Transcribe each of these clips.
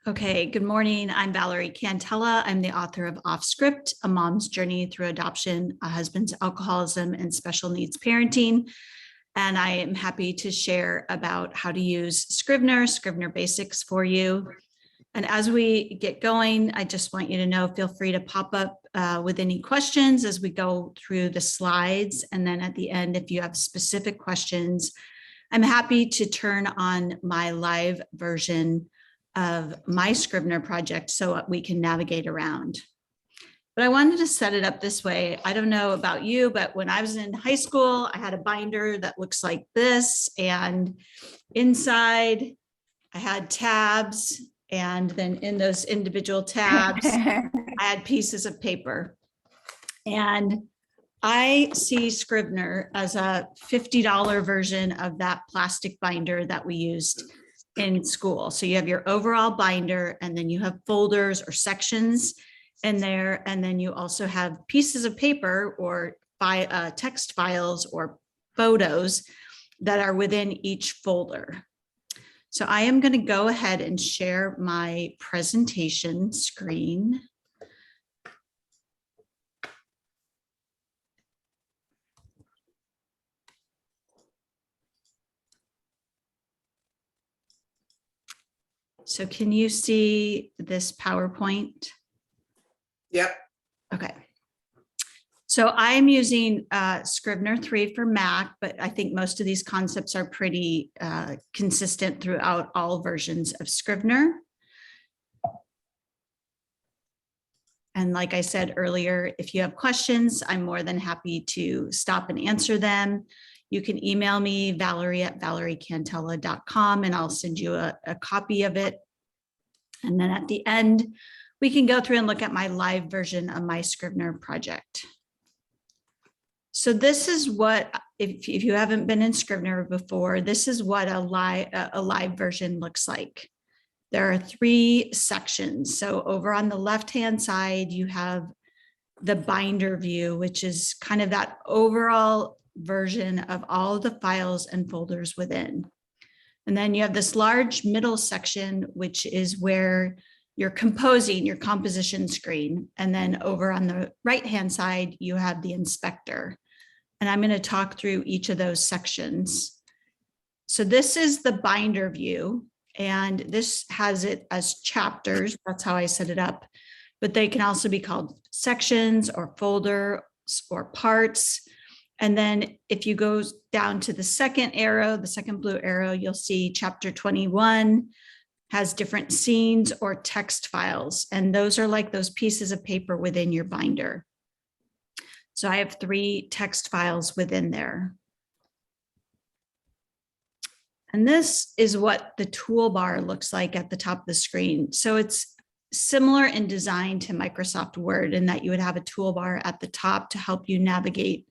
Okay, good morning. I'm Valerie Cantella. I'm the author of Off Script, A Mom's Journey Through Adoption, a Husband's Alcoholism, and Special Needs Parenting. And I am happy to share about how to use Scrivener Basics for you. And as we get going, I just want you to know, feel free to pop up with any questions as we go through the slides. And then at the end, if you have specific questions, I'm happy to turn on my live version of my Scrivener project so we can navigate around. But I wanted to set it up this way. I don't know about you, but when I was in high school, I had a binder that looks like this, and inside I had tabs, and then in those individual tabs, I had pieces of paper. And I see Scrivener as a $50 version of that plastic binder that we used in school. So you have your overall binder, and then you have folders or sections in there. And then you also have pieces of paper or text files or photos that are within each folder. So I am going to go ahead and share my presentation screen. So can you see this PowerPoint? Yep. Okay. So I'm using Scrivener 3 for Mac, but I think most of these concepts are pretty consistent throughout all versions of Scrivener. And like I said earlier, if you have questions, I'm more than happy to stop and answer them. You can email me, valerie@valeriecantella.com, and I'll send you a copy of it. And then at the end, we can go through and look at my live version of my Scrivener project. So this is what, if you haven't been in Scrivener before, this is what a live version looks like. There are 3 sections. So over on the left-hand side, you have the binder view, which is kind of that overall version of all of the files and folders within. And then you have this large middle section, which is where you're composing your composition screen. And then over on the right-hand side, you have the inspector. And I'm going to talk through each of those sections. So this is the binder view, and this has it as chapters. That's how I set it up. But they can also be called sections or folders or parts. And then if you go down to the second arrow, the second blue arrow, you'll see chapter 21 has different scenes or text files. And those are like those pieces of paper within your binder. So I have 3 text files within there. And this is what the toolbar looks like at the top of the screen. So it's similar in design to Microsoft Word in that you would have a toolbar at the top to help you navigate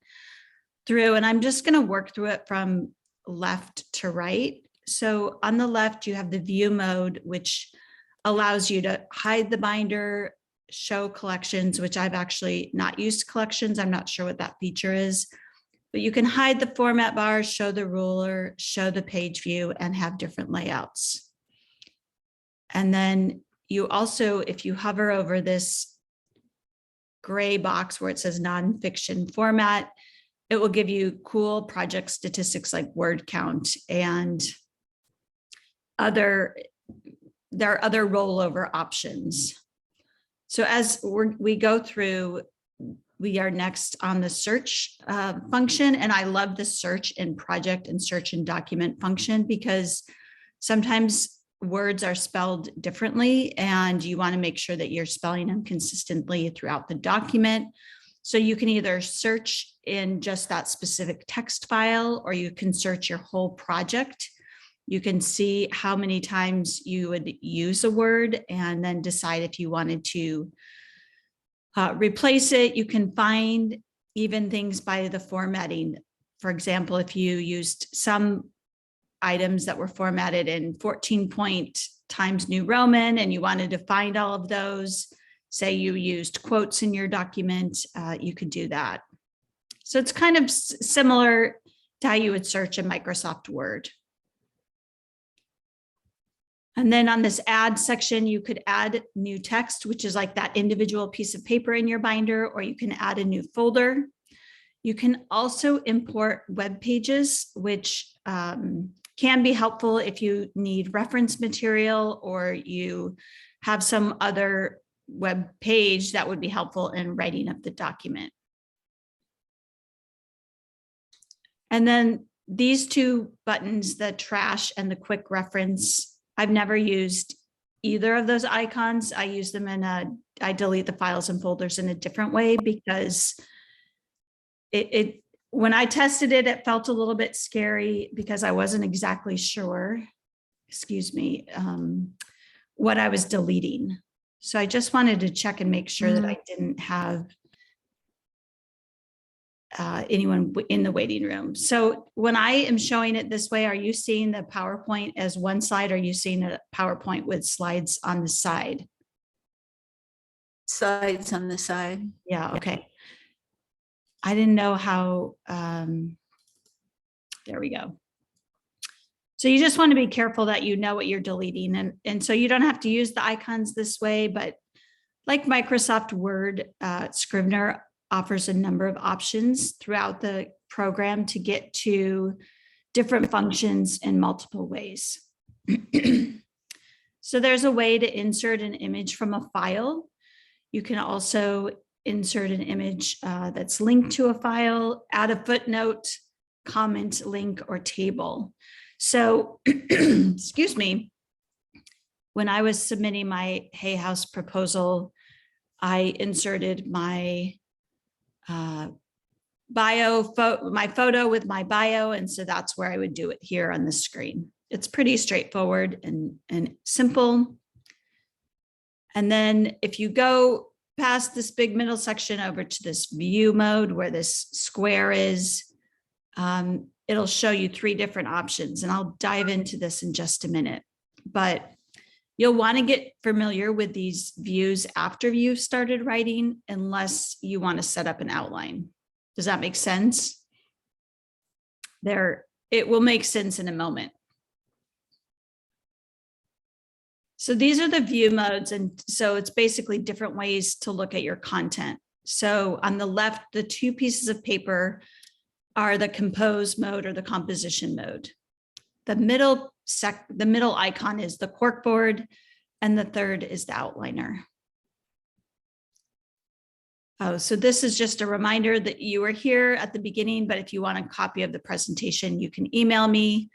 through. And I'm just going to work through it from left to right. So on the left, you have the view mode, which allows you to hide the binder, show collections, which I've actually not used collections. I'm not sure what that feature is, but you can hide the format bar, show the ruler, show the page view, and have different layouts. And then you also, if you hover over this gray box where it says nonfiction format, it will give you cool project statistics like word count, and there are other rollover options. So as we go through, we are next on the search function. And I love the search in project and search in document function because sometimes words are spelled differently and you want to make sure that you're spelling them consistently throughout the document. So you can either search in just that specific text file, or you can search your whole project. You can see how many times you would use a word and then decide if you wanted to replace it. You can find even things by the formatting. For example, if you used some items that were formatted in 14-point Times New Roman and you wanted to find all of those, say you used quotes in your document, you could do that. So it's kind of similar to how you would search in Microsoft Word. And then on this add section, you could add new text, which is like that individual piece of paper in your binder, or you can add a new folder. You can also import web pages, which can be helpful if you need reference material or you have some other web page that would be helpful in writing up the document. And then these two buttons, the trash and the quick reference, I've never used either of those icons. I use them I delete the files and folders in a different way because when I tested it, it felt a little bit scary because I wasn't exactly sure, what I was deleting. So I just wanted to check and make sure that I didn't have anyone in the waiting room. So when I am showing it this way, are you seeing the PowerPoint as one slide? Or are you seeing a PowerPoint with slides on the side? Slides on the side. Yeah, okay. I didn't know how, there we go. So you just want to be careful that you know what you're deleting. And so you don't have to use the icons this way, but like Microsoft Word, Scrivener offers a number of options throughout the program to get to different functions in multiple ways. So there's a way to insert an image from a file. You can also insert an image that's linked to a file, add a footnote, comment, link, or table. So, excuse me, when I was submitting my Hay House proposal, I inserted my my photo with my bio. And so that's where I would do it here on the screen. It's pretty straightforward and simple. And then if you go past this big middle section over to this view mode where this square is, it'll show you three different options. And I'll dive into this in just a minute. But you'll want to get familiar with these views after you've started writing, unless you want to set up an outline. Does that make sense? It will make sense in a moment. So these are the view modes. And so it's basically different ways to look at your content. So on the left, the two pieces of paper are the compose mode or the composition mode. The middle icon is the corkboard, and the third is the outliner. Oh, so this is just a reminder that you were here at the beginning, but if you want a copy of the presentation, you can email me,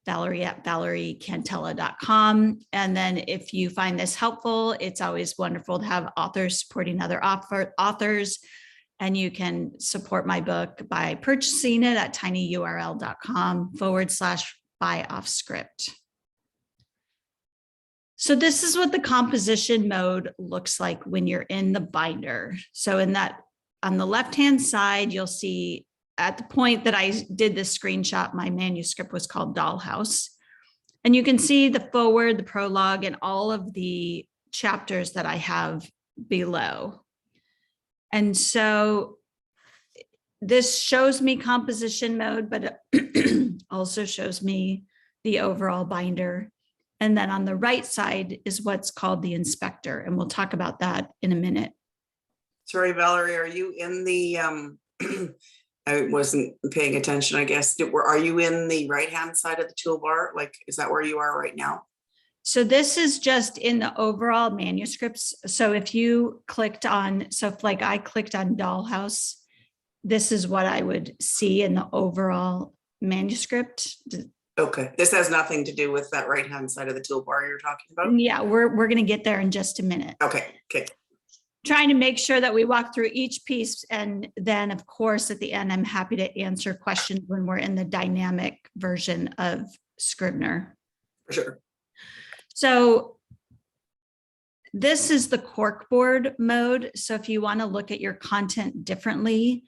Valerie@valeriecantella.com. And then if you find this helpful, it's always wonderful to have authors supporting other authors. And you can support my book by purchasing it at tinyurl.com/buy-off-script. So this is what the composition mode looks like when you're in the binder. So in that, on the left-hand side, you'll see at the point that I did this screenshot, my manuscript was called Dollhouse. And you can see the foreword, the prologue, and all of the chapters that I have below. And so this shows me composition mode, but it also shows me the overall binder. And then on the right side is what's called the inspector. And we'll talk about that in a minute. Sorry, Valerie, are you in the, I wasn't paying attention, I guess. Are you in the right-hand side of the toolbar? Like, is that where you are right now? So this is just in the overall manuscripts. So if you clicked on, so if like I clicked on Dollhouse, this is what I would see in the overall manuscript. Okay, this has nothing to do with that right-hand side of the toolbar you're talking about? Yeah, we're going to get there in just a minute. Okay. Trying to make sure that we walk through each piece. And then of course, at the end, I'm happy to answer questions when we're in the dynamic version of Scrivener. For sure. So this is the corkboard mode. So if you want to look at your content differently,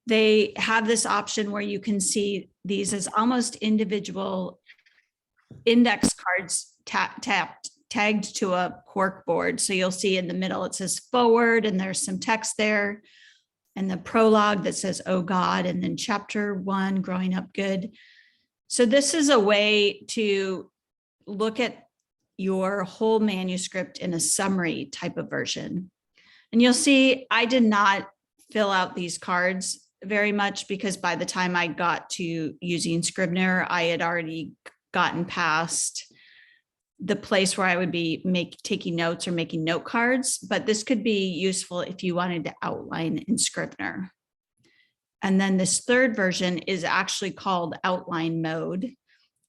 they have this option where you can see these as almost individual index cards tagged to a corkboard. So you'll see in the middle, it says forward, and there's some text there, and the prologue that says, "Oh God," and then chapter 1, growing up good. So this is a way to look at your whole manuscript in a summary type of version. And you'll see I did not fill out these cards very much because by the time I got to using Scrivener, I had already gotten past the place where I would be taking notes or making note cards, but this could be useful if you wanted to outline in Scrivener. And then this third version is actually called outline mode.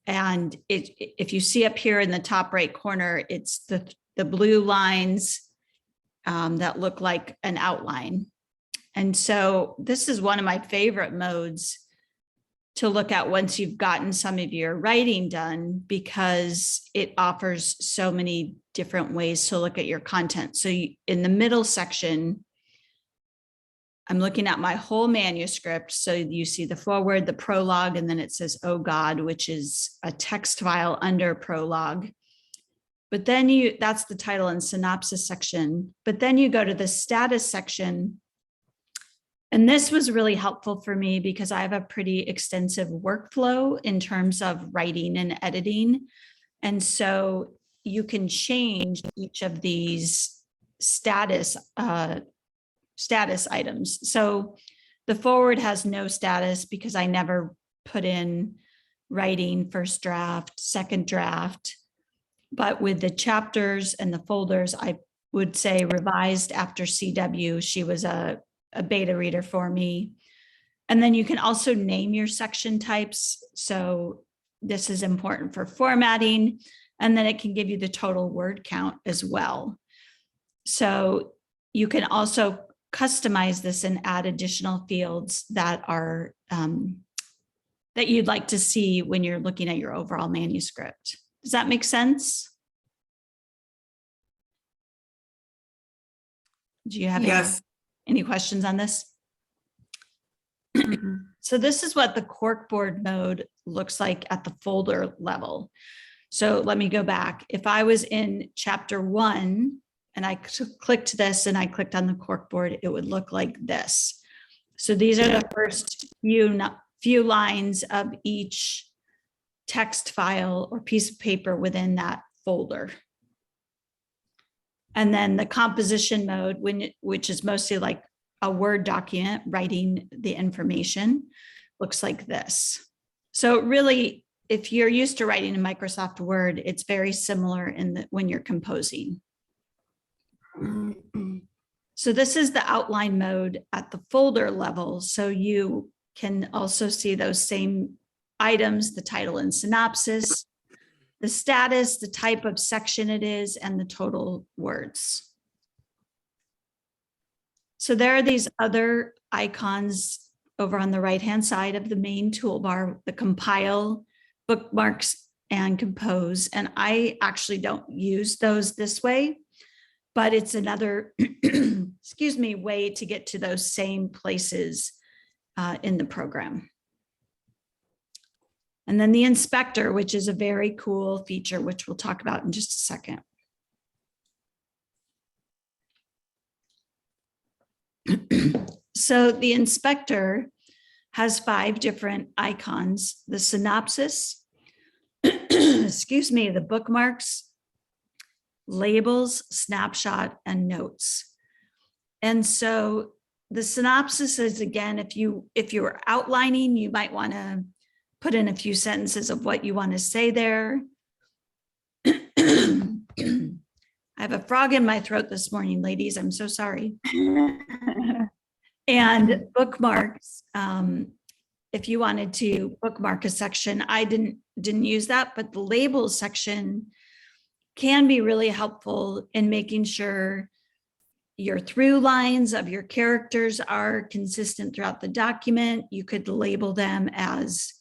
And if you see up here in the top right corner, it's the blue lines that look like an outline. And so this is one of my favorite modes to look at once you've gotten some of your writing done, because it offers so many different ways to look at your content. So in the middle section, I'm looking at my whole manuscript. So you see the foreword, the prologue, and then it says, "Oh God," which is a text file under prologue. But then that's the title and synopsis section. But then you go to the status section. And this was really helpful for me because I have a pretty extensive workflow in terms of writing and editing. And so you can change each of these status items. So the forward has no status because I never put in writing, first draft, second draft. But with the chapters and the folders, I would say revised after CW. She was a beta reader for me. And then you can also name your section types. So this is important for formatting. And then it can give you the total word count as well. So you can also customize this and add additional fields that are that you'd like to see when you're looking at your overall manuscript. Does that make sense? Do you have any questions on this? So this is what the Corkboard mode looks like at the folder level. So let me go back. If I was in chapter 1 and I clicked this and I clicked on the Corkboard, it would look like this. So these are the first few lines of each text file or piece of paper within that folder. And then the composition mode, which is mostly like a Word document, writing the information, looks like this. So really, if you're used to writing in Microsoft Word, it's very similar when you're composing. So this is the outline mode at the folder level. So you can also see those same items, the title and synopsis, the status, the type of section it is, and the total words. So there are these other icons over on the right-hand side of the main toolbar, the compile, bookmarks, and compose. And I actually don't use those this way, but it's another, excuse me, way to get to those same places in the program. And then the inspector, which is a very cool feature, which we'll talk about in just a second. So the inspector has 5 different icons: the synopsis, excuse me, the bookmarks, labels, snapshot, and notes. And so the synopsis is, again, if you're outlining, you might want to put in a few sentences of what you want to say there. I have a frog in my throat this morning, ladies. I'm so sorry. And bookmarks, if you wanted to bookmark a section, I didn't use that, but the labels section can be really helpful in making sure your through lines of your characters are consistent throughout the document. You could label them as,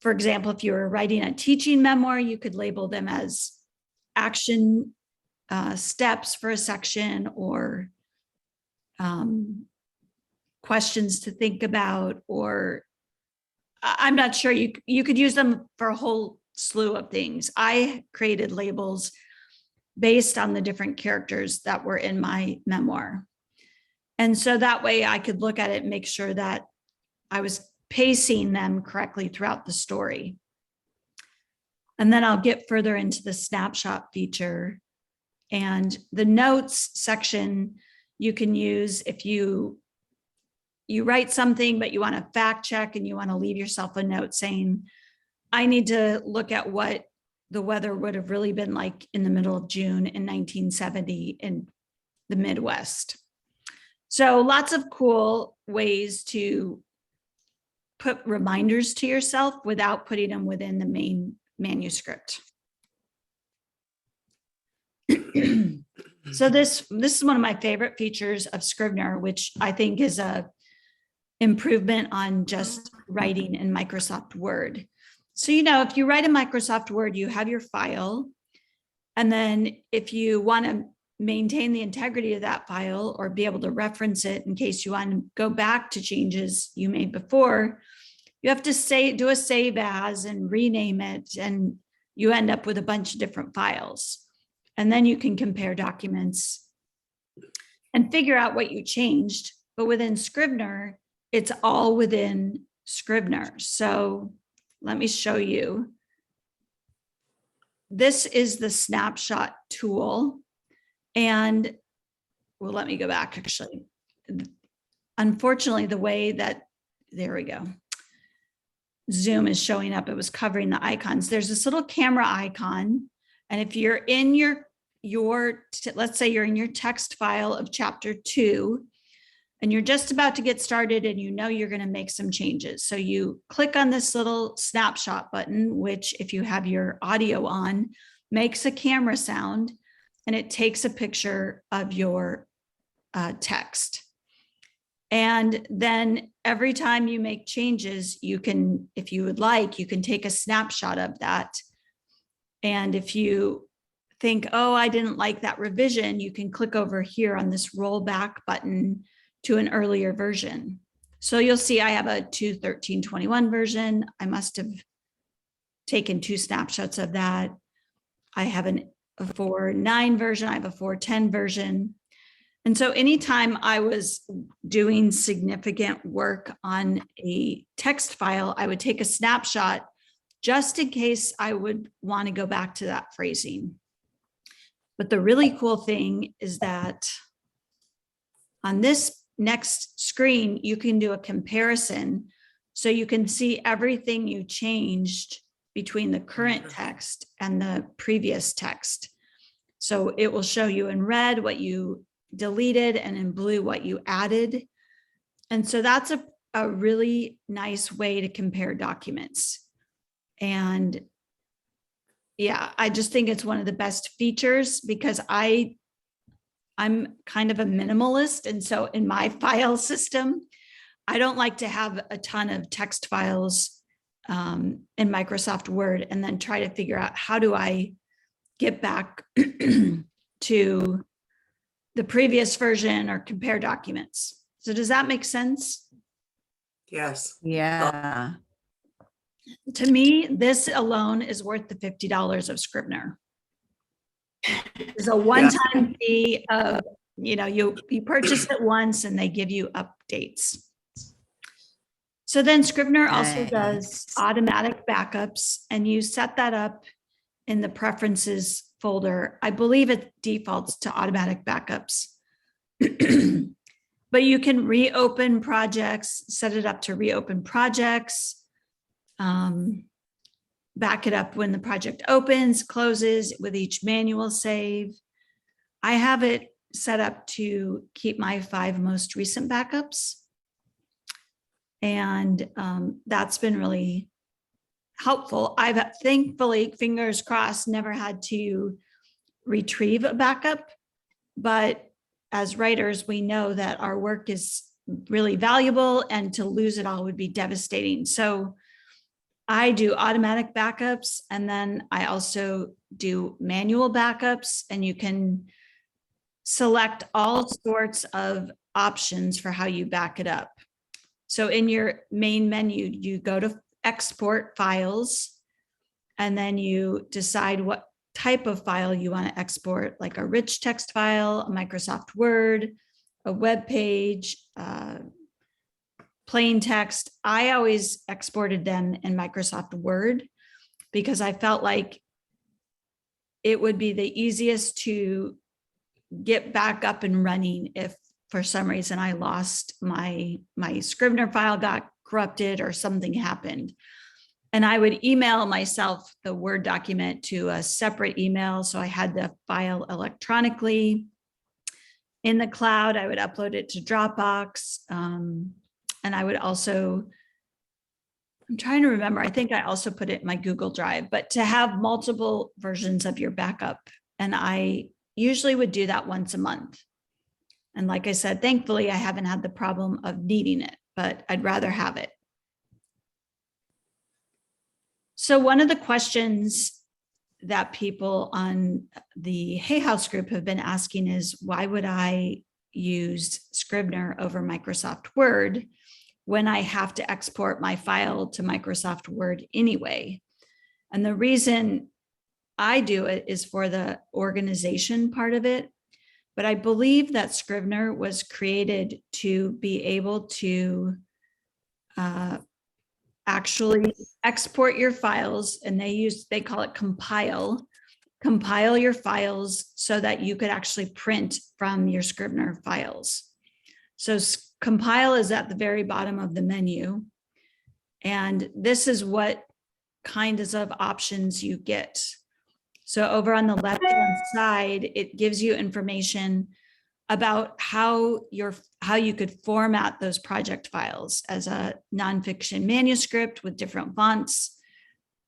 for example, if you were writing a teaching memoir, you could label them as action steps for a section, or questions to think about, or I'm not sure, you could use them for a whole slew of things. I created labels based on the different characters that were in my memoir. And so that way I could look at it and make sure that I was pacing them correctly throughout the story. And then I'll get further into the snapshot feature. And the notes section you can use if you write something, but you want to fact check and you want to leave yourself a note saying, I need to look at what the weather would have really been like in the middle of June in 1970 in the Midwest. So lots of cool ways to put reminders to yourself without putting them within the main manuscript. So this is one of my favorite features of Scrivener, which I think is a improvement on just writing in Microsoft Word. So, if you write in Microsoft Word, you have your file. And then if you want to maintain the integrity of that file or be able to reference it in case you want to go back to changes you made before, you have to do a save as and rename it, and you end up with a bunch of different files. And then you can compare documents and figure out what you changed. But within Scrivener, it's all within Scrivener. So let me show you. This is the snapshot tool. And well, let me go back actually. Unfortunately, the way that, there we go. Zoom is showing up, it was covering the icons. There's this little camera icon. And if you're in let's say you're in your text file of chapter 2, and you're just about to get started and you're going to make some changes. So you click on this little snapshot button, which if you have your audio on, makes a camera sound, and it takes a picture of your text. And then every time you make changes, you can, if you would like, you can take a snapshot of that. And if you think, oh, I didn't like that revision, you can click over here on this rollback button to an earlier version. So you'll see I have a 2:13:21 version. I must have taken 2 snapshots of that. I have a 4:9 version. I have a 4:10 version. And so anytime I was doing significant work on a text file, I would take a snapshot just in case I would want to go back to that phrasing. But the really cool thing is that on this next screen, you can do a comparison. So you can see everything you changed between the current text and the previous text. So it will show you in red what you deleted and in blue what you added. And so that's a really nice way to compare documents. And yeah, I just think it's one of the best features because I'm kind of a minimalist. And so in my file system, I don't like to have a ton of text files in Microsoft Word and then try to figure out how do I get back to the previous version or compare documents. So does that make sense? Yes. Yeah. To me, this alone is worth the $50 of Scrivener. It's a one-time fee of, you purchase it once and they give you updates. So then Scrivener also does automatic backups, and you set that up in the preferences folder. I believe it defaults to automatic backups. But you can reopen projects, set it up to reopen projects, back it up when the project opens, closes with each manual save. I have it set up to keep my 5 most recent backups. And that's been really helpful. I've thankfully, fingers crossed, never had to retrieve a backup. But as writers, we know that our work is really valuable and to lose it all would be devastating. So I do automatic backups, and then I also do manual backups, and you can select all sorts of options for how you back it up. So in your main menu, you go to export files, and then you decide what type of file you want to export, like a rich text file, a Microsoft Word, a web page, plain text. I always exported them in Microsoft Word. because I felt like it would be the easiest to get back up and running if for some reason I lost my Scrivener file, got corrupted, or something happened. And I would email myself the Word document to a separate email. So I had the file electronically in the cloud. I would upload it to Dropbox. And I would also, I'm trying to remember, I think I also put it in my Google Drive, but to have multiple versions of your backup. And I usually would do that once a month. And like I said, thankfully, I haven't had the problem of needing it, but I'd rather have it. So one of the questions that people on the Hay House group have been asking is, why would I use Scrivener over Microsoft Word when I have to export my file to Microsoft Word anyway? And the reason I do it is for the organization part of it. But I believe that Scrivener was created to be able to actually export your files, and they call it compile your files so that you could actually print from your Scrivener files. So compile is at the very bottom of the menu. And this is what kinds of options you get. So over on the left-hand side, it gives you information about how you could format those project files as a nonfiction manuscript with different fonts,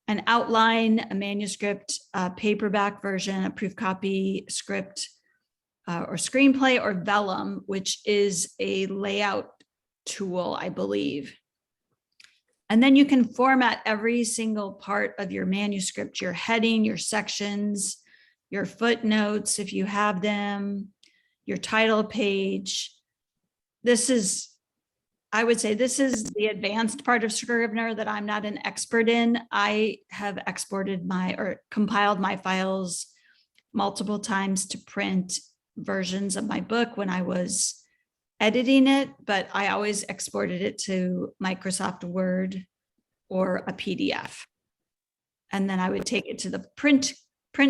an outline, a manuscript, a paperback version, a proof copy script, or screenplay, or vellum, which is a layout tool, I believe. And then you can format every single part of your manuscript, your heading, your sections, your footnotes, if you have them, your title page. I would say this is the advanced part of Scrivener that I'm not an expert in. I have compiled my files multiple times to print versions of my book when I was editing it, but I always exported it to Microsoft Word or a PDF. And then I would take it to the print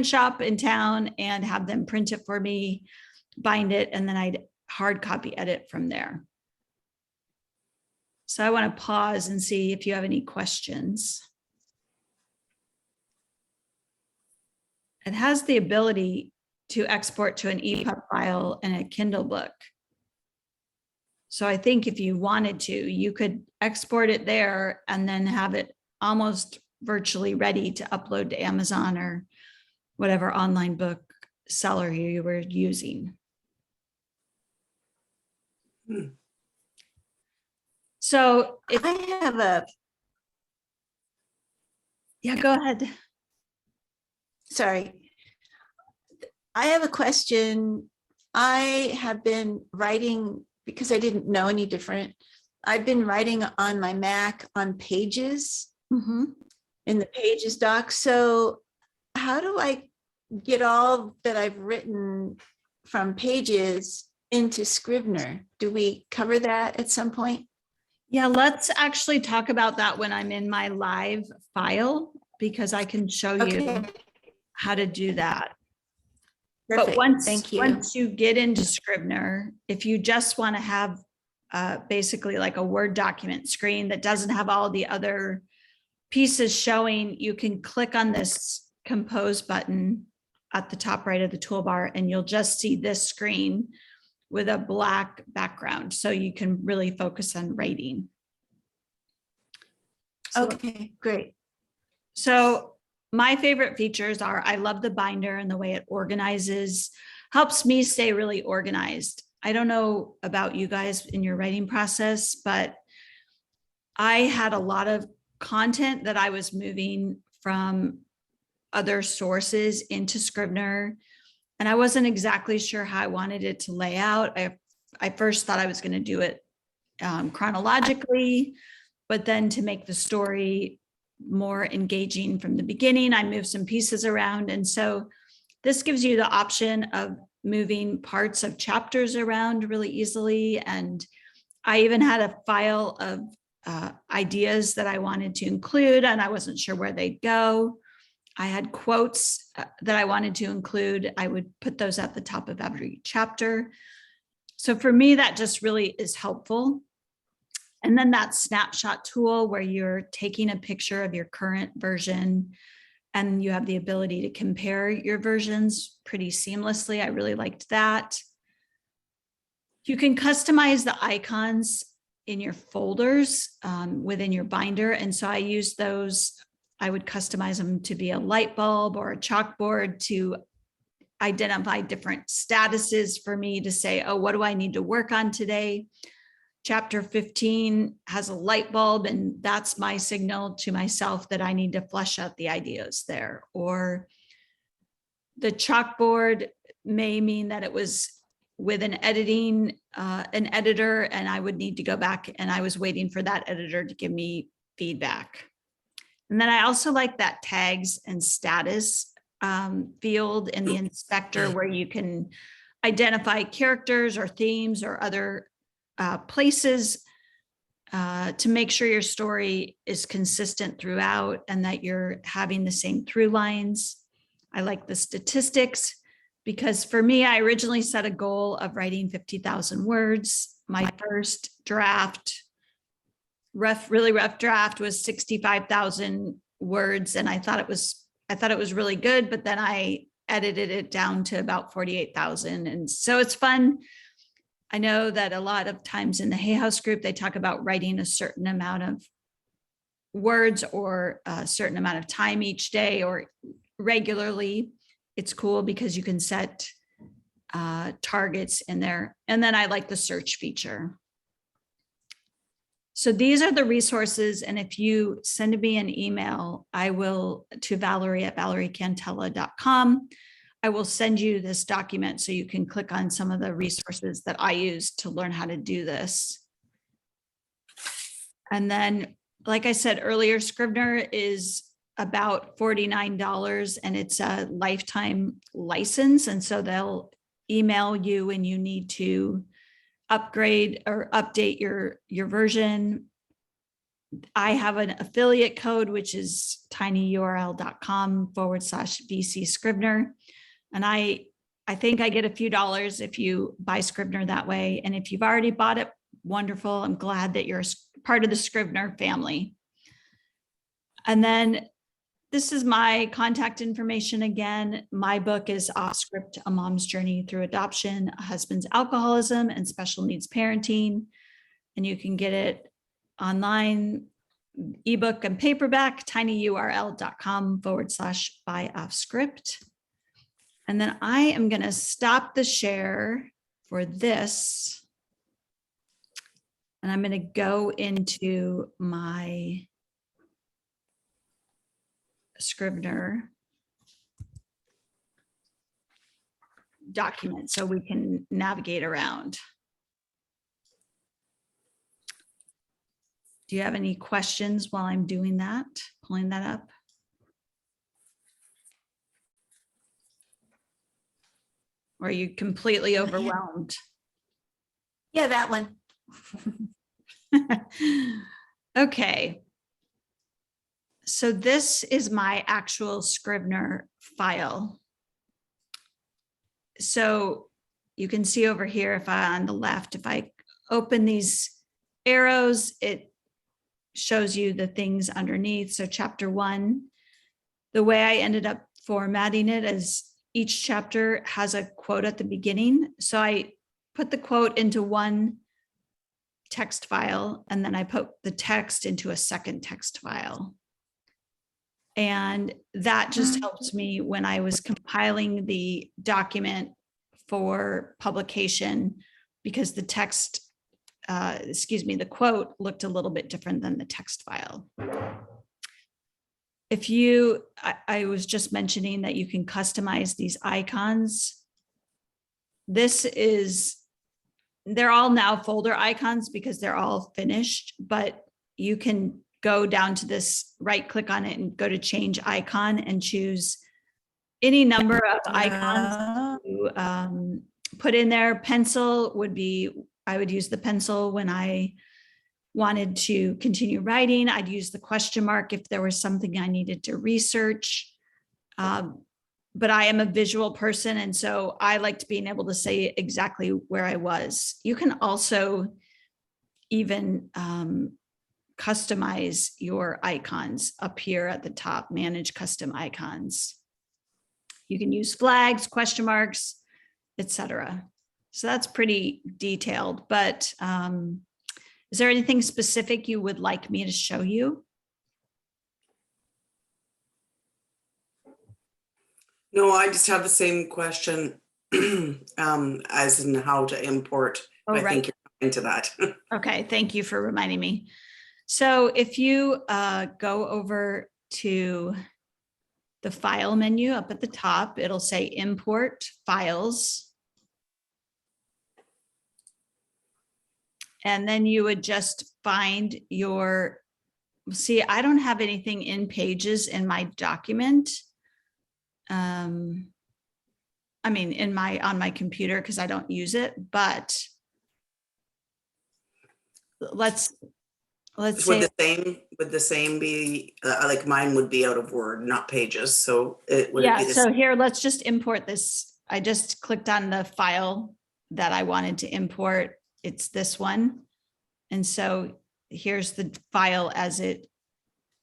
shop in town and have them print it for me, bind it, and then I'd hard copy edit from there. So I want to pause and see if you have any questions. It has the ability to export to an EPUB file and a Kindle book. So I think if you wanted to, you could export it there and then have it almost virtually ready to upload to Amazon or whatever online book seller you were using. So if I have yeah, go ahead. Sorry. I have a question. I have been writing because I didn't know any different. I've been writing on my Mac on Pages in the Pages doc. So how do I get all that I've written from Pages into Scrivener? Do we cover that at some point? Yeah, let's actually talk about that when I'm in my live file, because I can show you how to do that. Perfect. But Thank you. once you get into Scrivener, if you just want to have basically like a Word document screen that doesn't have all the other pieces showing, you can click on this Compose button at the top right of the toolbar, and you'll just see this screen with a black background. So you can really focus on writing. So, Okay, great. So my favorite features are, I love the binder and the way it organizes, helps me stay really organized. I don't know about you guys in your writing process, but I had a lot of content that I was moving from other sources into Scrivener, and I wasn't exactly sure how I wanted it to lay out. I first thought I was going to do it chronologically, but then to make the story more engaging from the beginning, I moved some pieces around. And so this gives you the option of moving parts of chapters around really easily. And I even had a file of ideas that I wanted to include, and I wasn't sure where they'd go. I had quotes that I wanted to include. I would put those at the top of every chapter. So for me, that just really is helpful. And then that snapshot tool where you're taking a picture of your current version and you have the ability to compare your versions pretty seamlessly. I really liked that. You can customize the icons in your folders within your binder. And so I use those. I would customize them to be a light bulb or a chalkboard to identify different statuses for me to say, oh, what do I need to work on today? Chapter 15 has a light bulb, and that's my signal to myself that I need to flesh out the ideas there. Or the chalkboard may mean that it was with an editor, and I would need to go back, and I was waiting for that editor to give me feedback. And then I also like that tags and status field in the inspector where you can identify characters or themes or other places to make sure your story is consistent throughout and that you're having the same through lines. I like the statistics because for me, I originally set a goal of writing 50,000 words. My first draft, really rough draft, was 65,000 words, and I thought it was really good, but then I edited it down to about 48,000, and so it's fun. I know that a lot of times in the Hay House group, they talk about writing a certain amount of words or a certain amount of time each day or regularly. It's cool because you can set targets in there. And then I like the search feature. So these are the resources. And if you send me an email, I will to Valerie@valeriecantella.com. I will send you this document so you can click on some of the resources that I use to learn how to do this. And then, like I said earlier, Scrivener is about $49 and it's a lifetime license. And so they'll email you when you need to upgrade or update your version. I have an affiliate code, which is tinyurl.com/VC Scrivener. And I think I get a few dollars if you buy Scrivener that way. And if you've already bought it, wonderful. I'm glad that you're part of the Scrivener family. And then this is my contact information again. My book is Off Script, A Mom's Journey Through Adoption, A Husband's Alcoholism, and Special Needs Parenting. And you can get it online, ebook and paperback, tinyurl.com/buy off script. And then I am going to stop the share for this. And I'm going to go into my Scrivener document so we can navigate around. Do you have any questions while I'm doing that, pulling that up? Or are you completely overwhelmed? Yeah, that one. Okay. So this is my actual Scrivener file. So you can see over here, if I on the left, if I open these arrows, it shows you the things underneath. So chapter 1, the way I ended up formatting it is each chapter has a quote at the beginning. So I put the quote into one text file, and then I put the text into a second text file. And that just helped me when I was compiling the document for publication, because the text, the quote looked a little bit different than the text file. If you, I was just mentioning that you can customize these icons. They're all now folder icons because they're all finished, but you can go down to this, right click on it and go to change icon and choose any number of icons to put in there. Pencil would be, I would use the pencil when I wanted to continue writing, I'd use the question mark if there was something I needed to research. But I am a visual person, and so I liked being able to say exactly where I was. You can also even customize your icons up here at the top, manage custom icons. You can use flags, question marks, etc. So that's pretty detailed, but is there anything specific you would like me to show you? No, I just have the same question as in how to import. Oh, I right. think you're into that. Okay, thank you for reminding me. So if you go over to the file menu up at the top, it'll say import files. And then you would just find your, see, I don't have anything in Pages in my document. I mean, on my computer, because I don't use it, but let's Would say, the same be like mine would be out of Word, not Pages. So it would it yeah, be the so same? here, let's just import this. I just clicked on the file that I wanted to import. It's this one. And so here's the file as it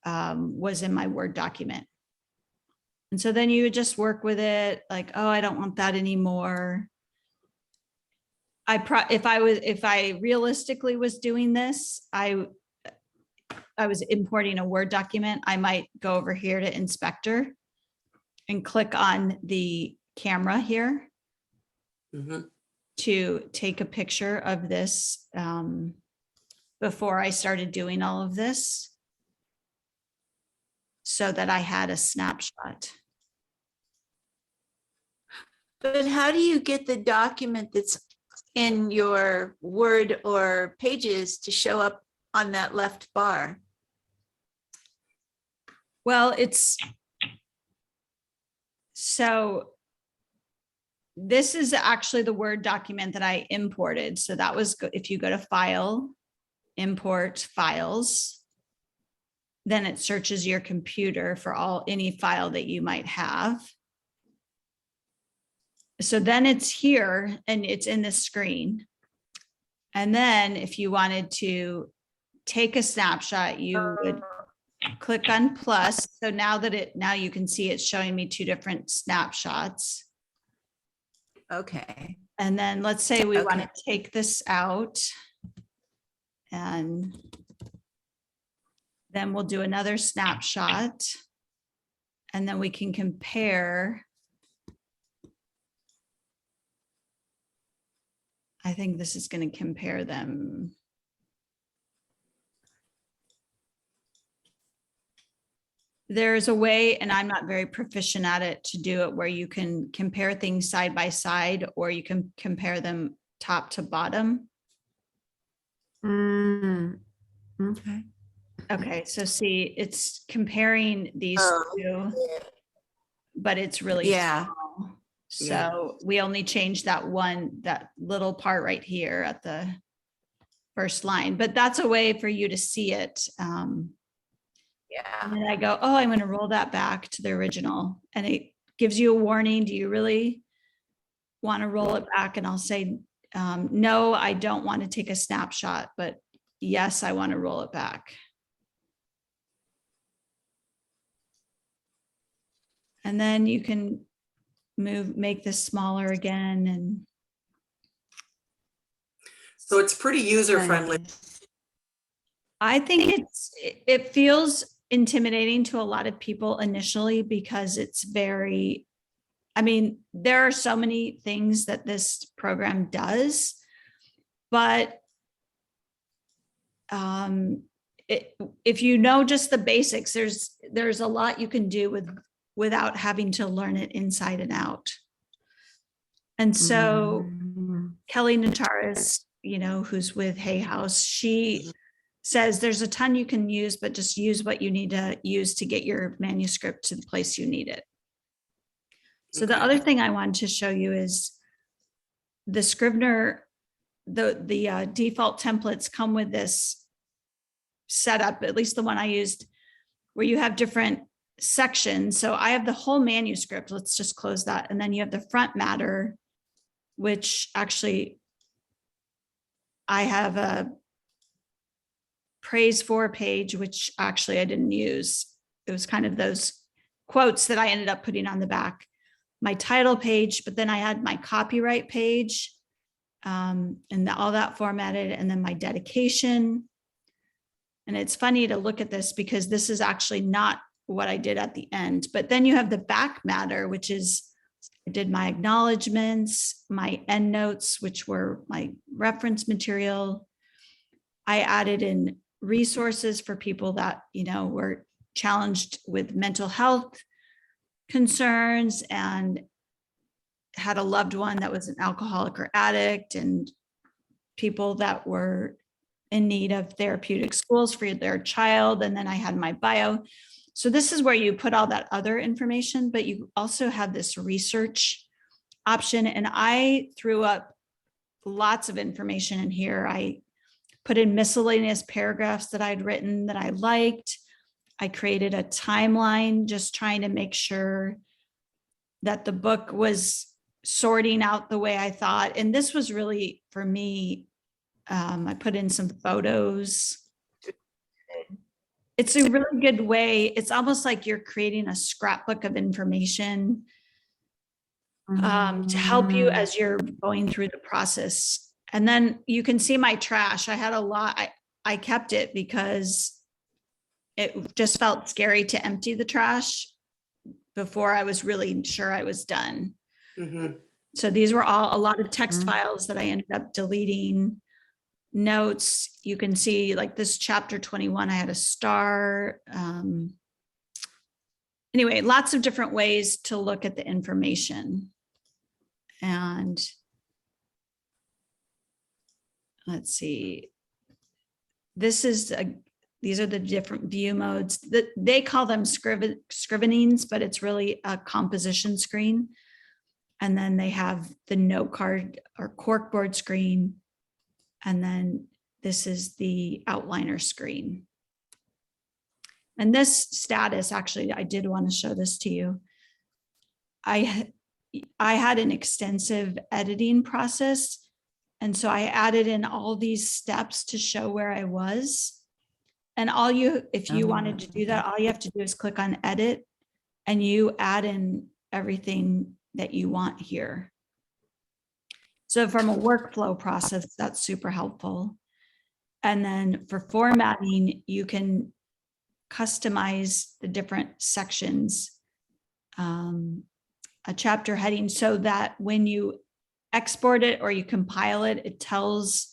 was in my Word document. And so then you would just work with it like, oh, I don't want that anymore. If I realistically was doing this, I was importing a Word document, I might go over here to Inspector and click on the camera here Mhm. to take a picture of this before I started doing all of this, so that I had a snapshot. But how do you get the document that's in your Word or Pages to show up on that left bar? Well, so this is actually the Word document that I imported. So that was, if you go to File, Import Files, then it searches your computer for any file that you might have. So then it's here and it's in this screen. And then if you wanted to take a snapshot, you would click on plus. So now you can see it's showing me two different snapshots. Okay. And then let's say we want to Okay. take this out, and then we'll do another snapshot, and then we can compare. I think this is going to compare them. There's a way, and I'm not very proficient at it, to do it where you can compare things side by side, or you can compare them top to bottom. Okay. Okay, so see, it's comparing these two, but it's really Yeah. small. Yeah. So we only changed that little part right here at the first line, but that's a way for you to see it. Yeah. And then I go, oh, I'm going to roll that back to the original. And it gives you a warning. Do you really want to roll it back? And I'll say, no, I don't want to take a snapshot, but yes, I want to roll it back. And then you can make this smaller again. And So it's pretty user friendly. I think it feels intimidating to a lot of people initially, because it's very, I mean, there are so many things that this program does, but if you know just the basics, there's a lot you can do without having to learn it inside and out. And so Kelly Nataris, who's with Hay House, she says there's a ton you can use, but just use what you need to use to get your manuscript to the place you need it. So the other thing I wanted to show you is the Scrivener, the default templates come with this setup, at least the one I used, where you have different sections. So I have the whole manuscript. Let's just close that. And then you have the front matter, which actually I have a praise for page, which actually I didn't use. It was kind of those quotes that I ended up putting on the back. My title page, but then I had my copyright page, and all that formatted, and then my dedication. And it's funny to look at this because this is actually not what I did at the end. But then you have the back matter, which is, I did my acknowledgements, my endnotes, which were my reference material. I added in resources for people that, were challenged with mental health concerns and had a loved one that was an alcoholic or addict, and people that were in need of therapeutic schools for their child. And then I had my bio. So this is where you put all that other information, but you also have this research option. And I threw up lots of information in here. I put in miscellaneous paragraphs that I'd written that I liked. I created a timeline, just trying to make sure that the book was sorting out the way I thought. And this was really, for me, I put in some photos. It's a really good way. It's almost like you're creating a scrapbook of information to help you as you're going through the process. And then you can see my trash. I had a lot. I kept it because it just felt scary to empty the trash before I was really sure I was done. Mhm. So these were all a lot of text files that I ended up deleting. Notes, you can see like this chapter 21, I had a star. Anyway, lots of different ways to look at the information. And let's see, these are the different view modes that they call them scrivenings, but it's really a composition screen. And then they have the note card or corkboard screen. And then this is the outliner screen. And this status, actually, I did want to show this to you. I had an extensive editing process. And so I added in all these steps to show where I was. And if you wanted to do that, all you have to do is click on edit and you add in everything that you want here. So from a workflow process, that's super helpful. And then for formatting, you can customize the different sections, a chapter heading, so that when you export it or you compile it, it tells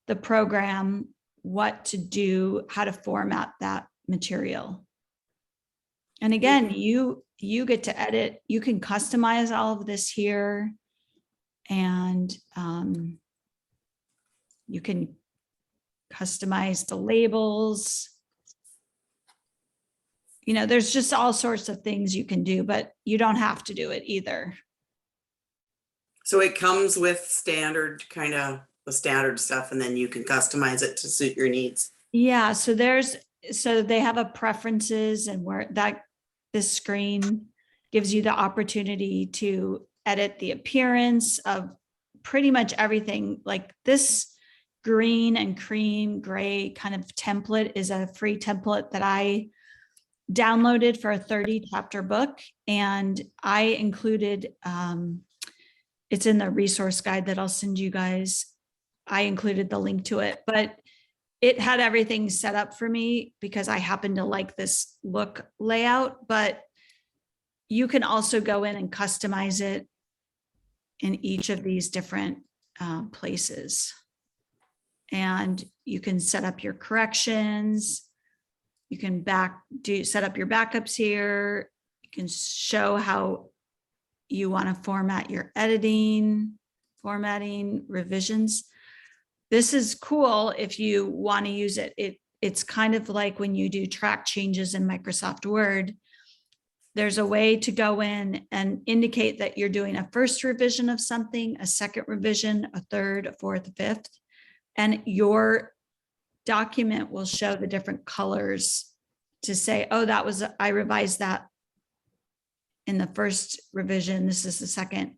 the program what to do, how to format that material. And again, you get to edit, you can customize all of this here. And you can customize the labels. There's just all sorts of things you can do, but you don't have to do it either. So it comes with the standard stuff, and then you can customize it to suit your needs. Yeah, so they have a preferences, and this screen gives you the opportunity to edit the appearance of pretty much everything. Like this green and cream gray kind of template is a free template that I downloaded for a 30 chapter book. And I included, it's in the resource guide that I'll send you guys. I included the link to it, but it had everything set up for me because I happen to like this look layout, but you can also go in and customize it in each of these different places. And you can set up your corrections. You can set up your backups here. You can show how you want to format your formatting, revisions. This is cool if you want to use it. It's kind of like when you do track changes in Microsoft Word. There's a way to go in and indicate that you're doing a first revision of something, a second revision, a third, a fourth, a fifth, and your document will show the different colors to say, oh, I revised that in the first revision. This is the second.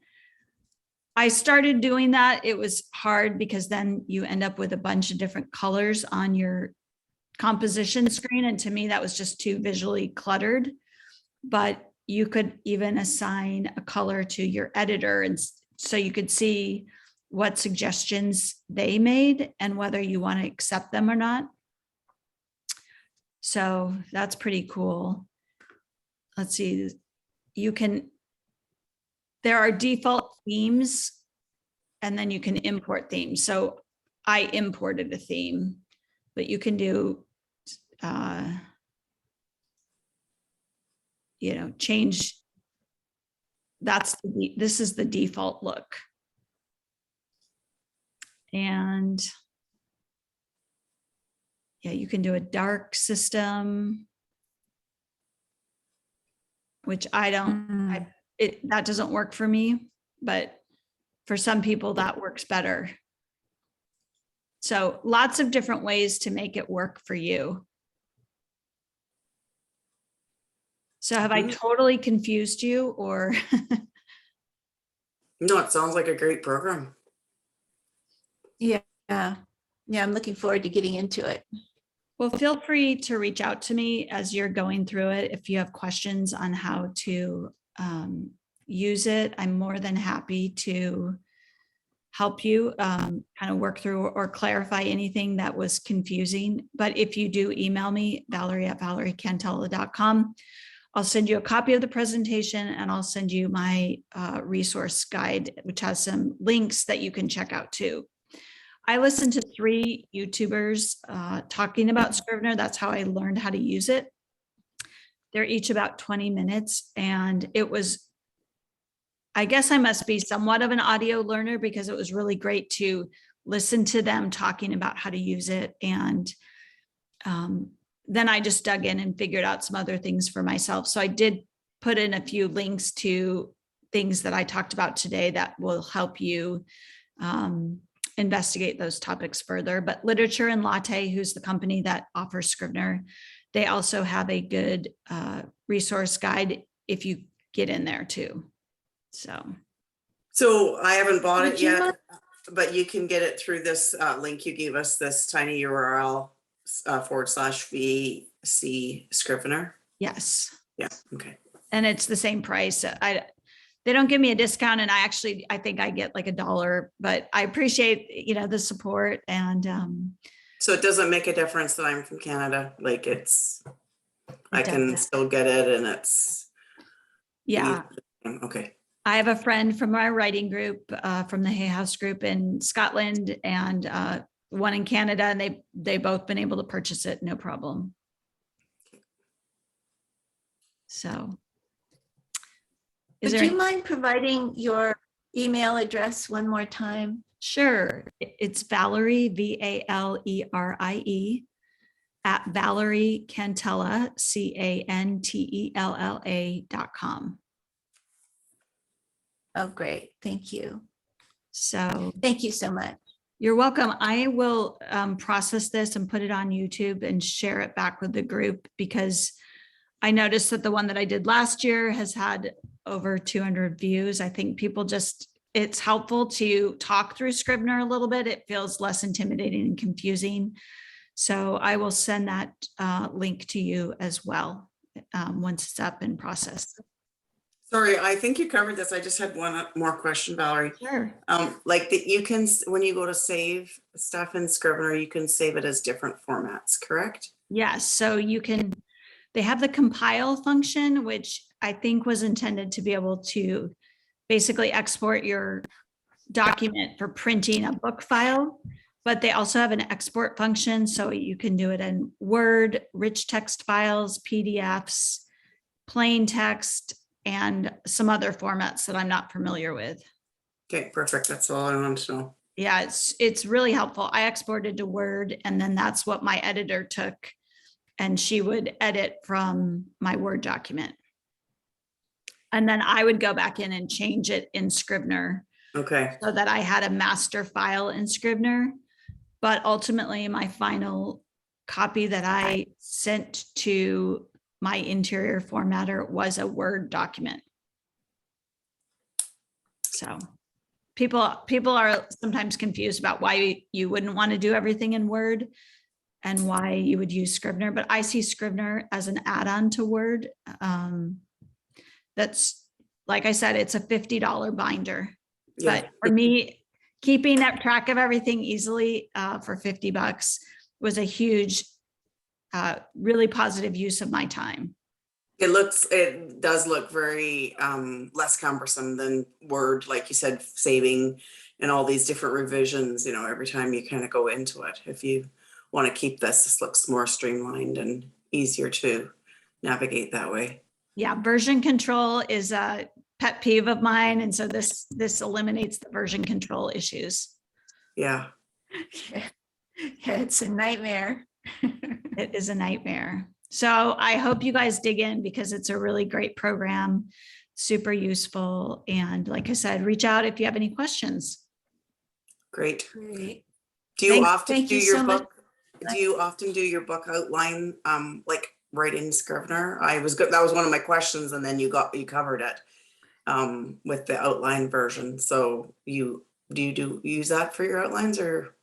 I started doing that. It was hard because then you end up with a bunch of different colors on your composition screen. And to me, that was just too visually cluttered. But you could even assign a color to your editor. And so you could see what suggestions they made and whether you want to accept them or not. So that's pretty cool. Let's see. There are default themes, and then you can import themes. So I imported a theme, but you can do, change. This is the default look. And yeah, you can do a dark system, which that doesn't work for me, but for some people that works better. So lots of different ways to make it work for you. So have I totally confused you, or? No, it sounds like a great program. Yeah. I'm looking forward to getting into it. Well, feel free to reach out to me as you're going through it. If you have questions on how to use it, I'm more than happy to help you kind of work through or clarify anything that was confusing. But if you do email me, Valerie@valeriecantella.com, I'll send you a copy of the presentation, and I'll send you my resource guide, which has some links that you can check out too. I listened to 3 YouTubers talking about Scrivener. That's how I learned how to use it. They're each about 20 minutes. And I guess I must be somewhat of an audio learner, because it was really great to listen to them talking about how to use it. And then I just dug in and figured out some other things for myself. So I did put in a few links to things that I talked about today that will help you investigate those topics further. But Literature and Latte, who's the company that offers Scrivener, they also have a good resource guide if you get in there too. So I haven't bought it yet, but you can get it through this link you gave us, this tiny URL /VC Scrivener. yes. Yeah. Okay. And it's the same price. They don't give me a discount, and I think I get like $1, but I appreciate, the support. And so it doesn't make a difference that I'm from Canada. Like I can still get it, and it's. Yeah. Okay. I have a friend from my writing group, from the Hay House group in Scotland, and one in Canada, and they both been able to purchase it, no problem. So. Would you mind providing your email address one more time? Sure. It's Valerie, Valerie, at Valerie Cantella, CANTELLA.com. Oh, great. Thank you. So thank you so much. You're welcome. I will process this and put it on YouTube and share it back with the group, because I noticed that the one that I did last year has had over 200 views. I think people it's helpful to talk through Scrivener a little bit. It feels less intimidating and confusing. So I will send that link to you as well once it's up and processed. Sorry, I think you covered this. I just had one more question, Valerie. Sure. Like that you can, when you go to save stuff in Scrivener, you can save it as different formats, correct? Yes. So they have the compile function, which I think was intended to be able to basically export your document for printing a book file, but they also have an export function. So you can do it in Word, rich text files, PDFs, plain text, and some other formats that I'm not familiar with. Okay, perfect. That's all I wanted to know. Yeah, it's really helpful. I exported to Word, and then that's what my editor took, and she would edit from my Word document. And then I would go back in and change it in Scrivener. Okay. So that I had a master file in Scrivener. But ultimately, my final copy that I sent to my interior formatter was a Word document. So people are sometimes confused about why you wouldn't want to do everything in Word and why you would use Scrivener, but I see Scrivener as an add-on to Word. That's, like I said, it's a $50 binder. Yeah. But for me, keeping that track of everything easily for $50 was a huge, really positive use of my time. It does look very less cumbersome than Word, like you said, saving and all these different revisions, every time you kind of go into it. If you want to keep this looks more streamlined and easier to navigate that way. Yeah, version control is a pet peeve of mine. And so this eliminates the version control issues. Yeah. Yeah, it's a nightmare. It is a nightmare. So I hope you guys dig in because it's a really great program, super useful. And like I said, reach out if you have any questions. Great. Great. Do you Thank often do you your so much. book? Do you often do your book outline like right in Scrivener? I was good. That was one of my questions, and then you covered it with the outline version. So do you use that for your outlines or?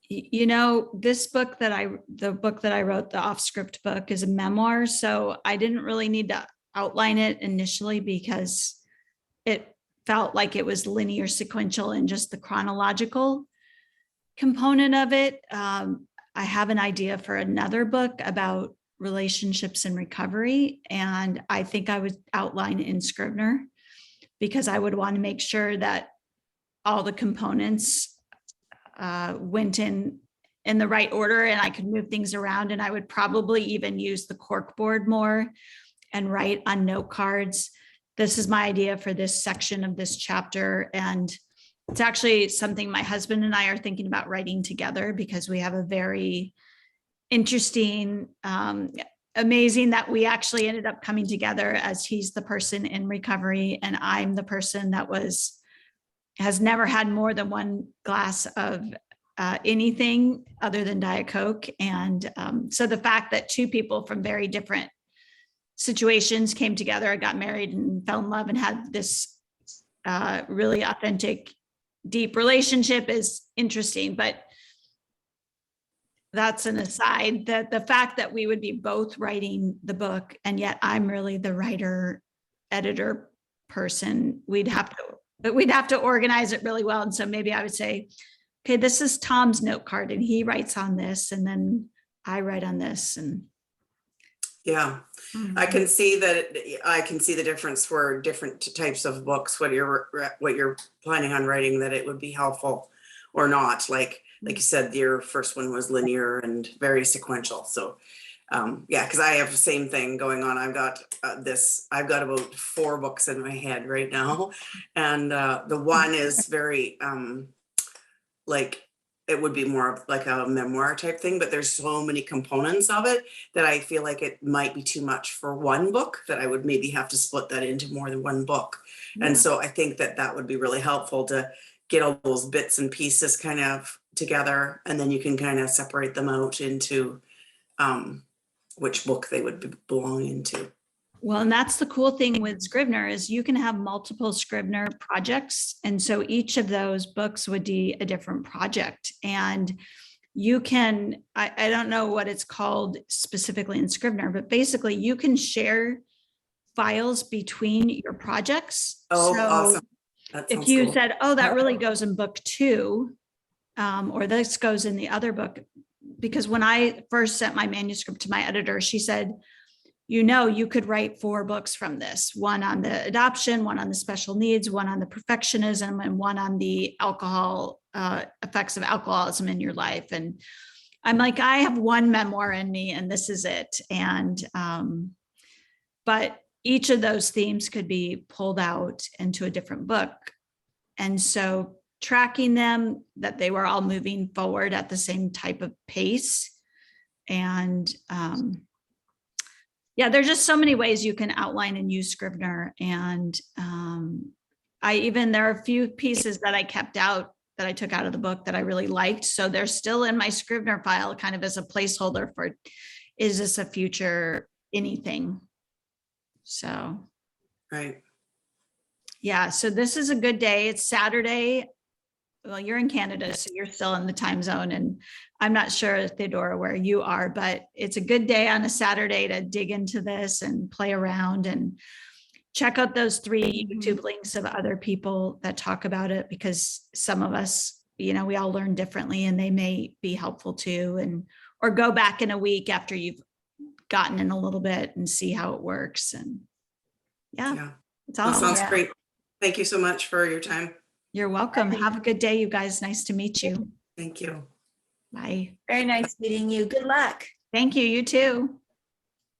This book the book that I wrote, the off script book, is a memoir. So I didn't really need to outline it initially because it felt like it was linear sequential and just the chronological component of it. I have an idea for another book about relationships and recovery. And I think I would outline in Scrivener because I would want to make sure that all the components went in the right order and I could move things around. And I would probably even use the corkboard more and write on note cards. This is my idea for this section of this chapter. And it's actually something my husband and I are thinking about writing together because we have a very interesting, amazing that we actually ended up coming together as he's the person in recovery and I'm the person that has never had more than one glass of anything other than Diet Coke. And so the fact that two people from very different situations came together, got married and fell in love and had this really authentic, deep relationship is interesting. But that's an aside. That the fact that we would be both writing the book and yet I'm really the writer, editor person, we'd have to organize it really well. And so maybe I would say, okay, this is Tom's note card and he writes on this and then I write on this. And yeah, I can see that. I can see the difference for different types of books, what you're planning on writing, that it would be helpful or not. Like you said, your first one was linear and very sequential. So yeah, because I have the same thing going on. I've got about 4 books in my head right now. And the one is very like, it would be more of like a memoir type thing, but there's so many components of it that I feel like it might be too much for one book, that I would maybe have to split that into more than one book. Yeah. And so I think that would be really helpful to get all those bits and pieces kind of together, and then you can kind of separate them out into which book they would belong into. well, and that's the cool thing with Scrivener is you can have multiple Scrivener projects. And so each of those books would be a different project. And you can, I don't know what it's called specifically in Scrivener, but basically you can share files between your projects. Oh, so awesome. If you cool. said, oh, that really goes in book 2, or this goes in the other book, because when I first sent my manuscript to my editor, she said, you could write 4 books from this, one on the adoption, one on the special needs, one on the perfectionism, and one on the effects of alcoholism in your life. And I'm like, I have one memoir in me and this is it. And, but each of those themes could be pulled out into a different book. And so tracking them, that they were all moving forward at the same type of pace. And, yeah, there's just so many ways you can outline and use Scrivener. And there are a few pieces that I kept out that I took out of the book that I really liked. So they're still in my Scrivener file, kind of as a placeholder for, is this a future anything? So, Right. yeah, so this is a good day. It's Saturday. Well, you're in Canada, so you're still in the time zone, and I'm not sure, Theodora, where you are, but it's a good day on a Saturday to dig into this and play around and check out those 3 YouTube links of other people that talk about it, because some of us, you know, we all learn differently and they may be helpful too. And, or go back in a week after you've gotten in a little bit and see how it works. And Yeah. it's That awesome. sounds great. Thank you so much for your time. You're welcome. Have a good day, you guys. Nice to meet you. Thank you. Bye. Very nice meeting you. Good luck. Thank you. You too.